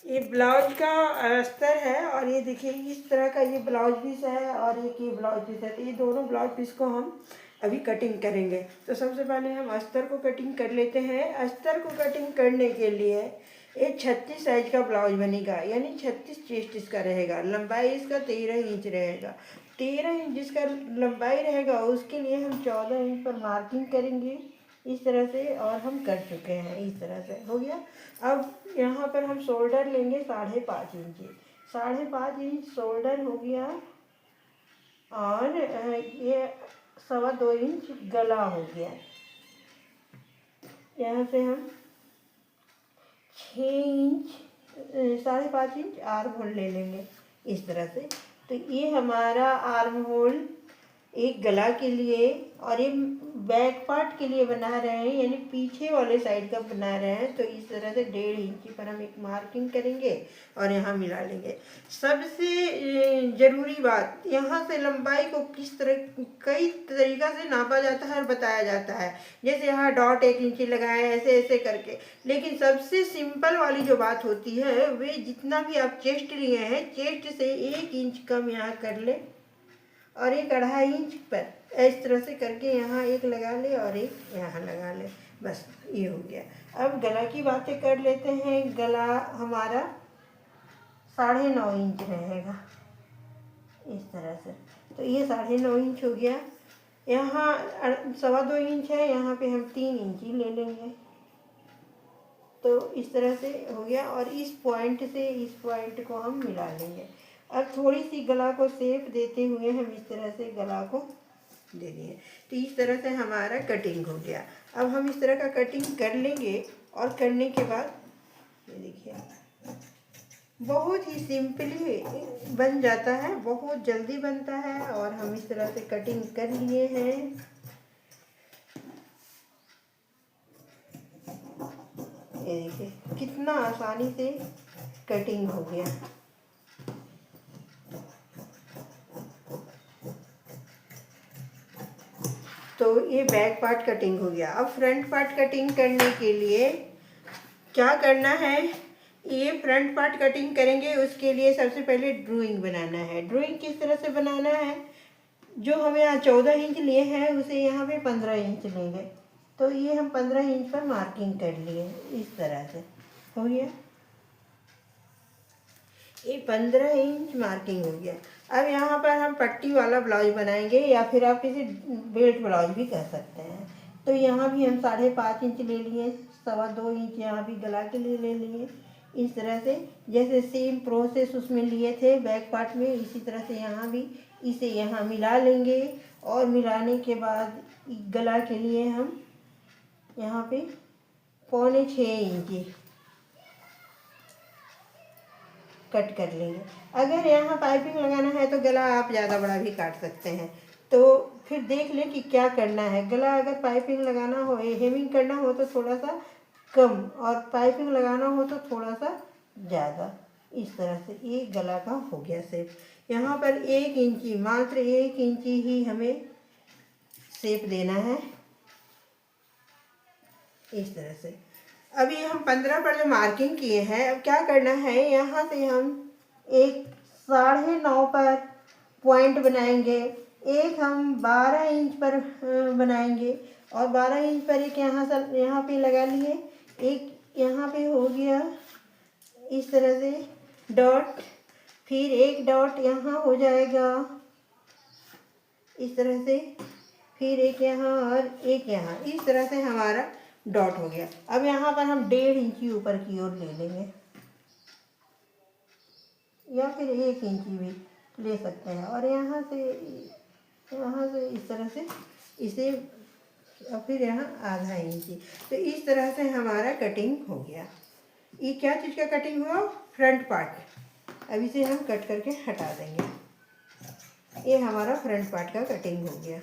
ये ब्लाउज का अस्तर है और ये देखिए इस तरह का ये ब्लाउज पीस है और एक ये ब्लाउज पीस है। तो ये दोनों ब्लाउज पीस को हम अभी कटिंग करेंगे। तो सबसे पहले हम अस्तर को कटिंग कर लेते हैं। अस्तर को कटिंग करने के लिए एक 36 साइज का ब्लाउज बनेगा, यानी 36 चेस्ट इसका रहेगा। लंबाई इसका 13 इंच रहेगा। 13 इंच जिसका लंबाई रहेगा उसके लिए हम 14 इंच पर मार्किंग करेंगे इस तरह से, और हम कर चुके हैं। इस तरह से हो गया। अब यहाँ पर हम शोल्डर लेंगे 5.5 इंच। 5.5 इंच शोल्डर हो गया और ये 2.25 इंच गला हो गया। यहाँ से हम 6 इंच 5.5 इंच आर्म होल ले लेंगे इस तरह से। तो ये हमारा आर्म होल एक गला के लिए और एक बैक पार्ट के लिए बना रहे हैं, यानी पीछे वाले साइड का बना रहे हैं। तो इस तरह से 1.5 इंच पर हम एक मार्किंग करेंगे और यहाँ मिला लेंगे। सबसे ज़रूरी बात, यहाँ से लंबाई को किस तरह कई तरीक़ा से नापा जाता है और बताया जाता है। जैसे यहाँ डॉट 1 इंच लगाएं, ऐसे ऐसे करके। लेकिन सबसे सिंपल वाली जो बात होती है वे जितना भी आप चेस्ट लिए हैं, चेस्ट से 1 इंच कम यहाँ कर ले और एक 2.5 इंच पर इस तरह से करके यहाँ एक लगा ले और एक यहाँ लगा ले। बस ये हो गया। अब गला की बातें कर लेते हैं। गला हमारा 9.5 इंच रहेगा इस तरह से। तो ये 9.5 इंच हो गया। यहाँ 2.25 इंच है, यहाँ पे हम 3 इंच ही ले लेंगे। तो इस तरह से हो गया और इस पॉइंट से इस पॉइंट को हम मिला लेंगे। अब थोड़ी सी गला को शेप देते हुए हम इस तरह से गला को दे दिए। तो इस तरह से हमारा कटिंग हो गया। अब हम इस तरह का कटिंग कर लेंगे और करने के बाद ये देखिए बहुत ही सिंपली बन जाता है, बहुत जल्दी बनता है। और हम इस तरह से कटिंग कर लिए हैं। ये देखिए कितना आसानी से कटिंग हो गया। तो ये बैक पार्ट कटिंग हो गया। अब फ्रंट पार्ट कटिंग करने के लिए क्या करना है, ये फ्रंट पार्ट कटिंग करेंगे उसके लिए सबसे पहले ड्राइंग बनाना है। ड्राइंग किस तरह से बनाना है, जो हमें यहाँ 14 इंच लिए हैं उसे यहाँ पे 15 इंच लेंगे। तो ये हम 15 इंच पर मार्किंग कर लिए इस तरह से हो गया। ये 15 इंच मार्किंग हो गया। अब यहाँ पर हम पट्टी वाला ब्लाउज बनाएंगे या फिर आप किसी बेल्ट ब्लाउज भी कर सकते हैं। तो यहाँ भी हम 5.5 इंच ले लिए, 2.25 इंच यहाँ भी गला के लिए ले लिए। इस तरह से जैसे सेम प्रोसेस उसमें लिए थे बैक पार्ट में, इसी तरह से यहाँ भी इसे यहाँ मिला लेंगे। और मिलाने के बाद गला के लिए हम यहाँ पे 5.25 इंच कट कर लेंगे। अगर यहाँ पाइपिंग लगाना है तो गला आप ज़्यादा बड़ा भी काट सकते हैं। तो फिर देख लें कि क्या करना है। गला अगर पाइपिंग लगाना हो, हेमिंग करना हो तो थोड़ा सा कम, और पाइपिंग लगाना हो तो थोड़ा सा ज़्यादा। इस तरह से ये गला का हो गया शेप। यहाँ पर 1 इंची, मात्र 1 इंची ही हमें शेप देना है इस तरह से। अभी हम 15 पर जो मार्किंग किए हैं, अब क्या करना है, यहाँ से हम एक 9.5 पर पॉइंट बनाएंगे। एक हम 12 इंच पर बनाएंगे और 12 इंच पर एक यहाँ पे लगा लिए। एक यहाँ पे हो गया इस तरह से डॉट, फिर एक डॉट यहाँ हो जाएगा इस तरह से, फिर एक यहाँ और एक यहाँ। इस तरह से हमारा डॉट हो गया। अब यहाँ पर हम 1.5 इंची ऊपर की ओर ले लेंगे या फिर 1 इंची भी ले सकते हैं। और यहाँ से इस तरह से इसे, और फिर यहाँ आधा इंची। तो इस तरह से हमारा कटिंग हो गया। ये क्या चीज़ का कटिंग हुआ, फ्रंट पार्ट। अब इसे हम कट करके हटा देंगे। ये हमारा फ्रंट पार्ट का कटिंग हो गया।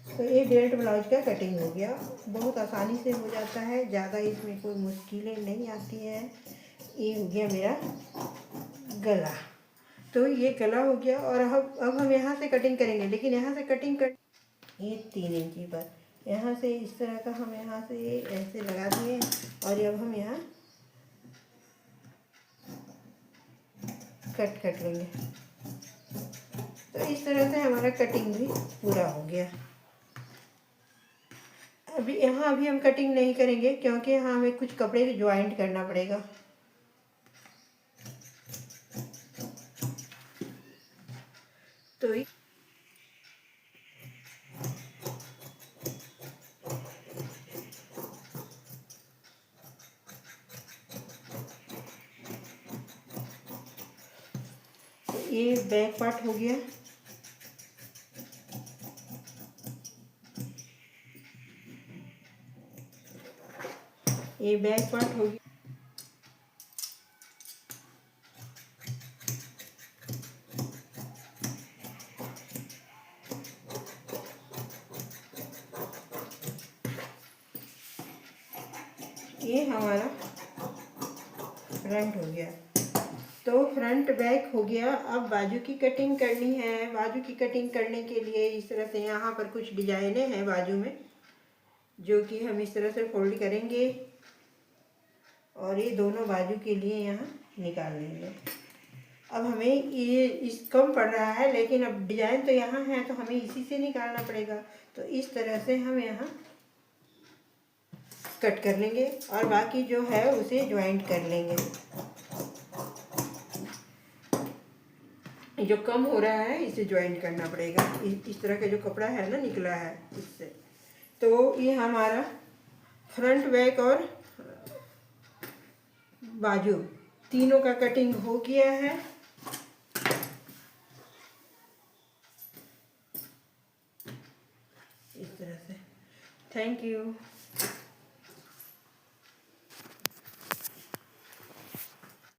तो ये बेल्ट ब्लाउज का कटिंग हो गया। बहुत आसानी से हो जाता है, ज़्यादा इसमें कोई मुश्किलें नहीं आती हैं। ये हो गया मेरा गला। तो ये गला हो गया। और अब हम यहाँ से कटिंग करेंगे, लेकिन यहाँ से कटिंग कर ये 3 इंची पर यहाँ से इस तरह का हम यहाँ से ऐसे लगा दिए और अब हम यहाँ कट लेंगे। तो इस तरह से हमारा कटिंग भी पूरा हो गया। अभी हम कटिंग नहीं करेंगे क्योंकि यहाँ हमें कुछ कपड़े ज्वाइंट करना पड़ेगा। तो ये बैक पार्ट हो गया। ये बैक पार्ट हो गया। ये हमारा फ्रंट हो गया। तो फ्रंट बैक हो गया। अब बाजू की कटिंग करनी है। बाजू की कटिंग करने के लिए इस तरह से यहाँ पर कुछ डिजाइनें हैं बाजू में, जो कि हम इस तरह से फोल्ड करेंगे और ये दोनों बाजू के लिए यहाँ निकाल लेंगे। अब हमें ये इस कम पड़ रहा है, लेकिन अब डिजाइन तो यहाँ है तो हमें इसी से निकालना पड़ेगा। तो इस तरह से हम यहाँ कट कर लेंगे और बाकी जो है उसे ज्वाइंट कर लेंगे। जो कम हो रहा है इसे ज्वाइंट करना पड़ेगा। इस तरह का जो कपड़ा है ना निकला है इससे। तो ये हमारा फ्रंट बैक और बाजू तीनों का कटिंग हो गया है। इस तरह से। Thank you.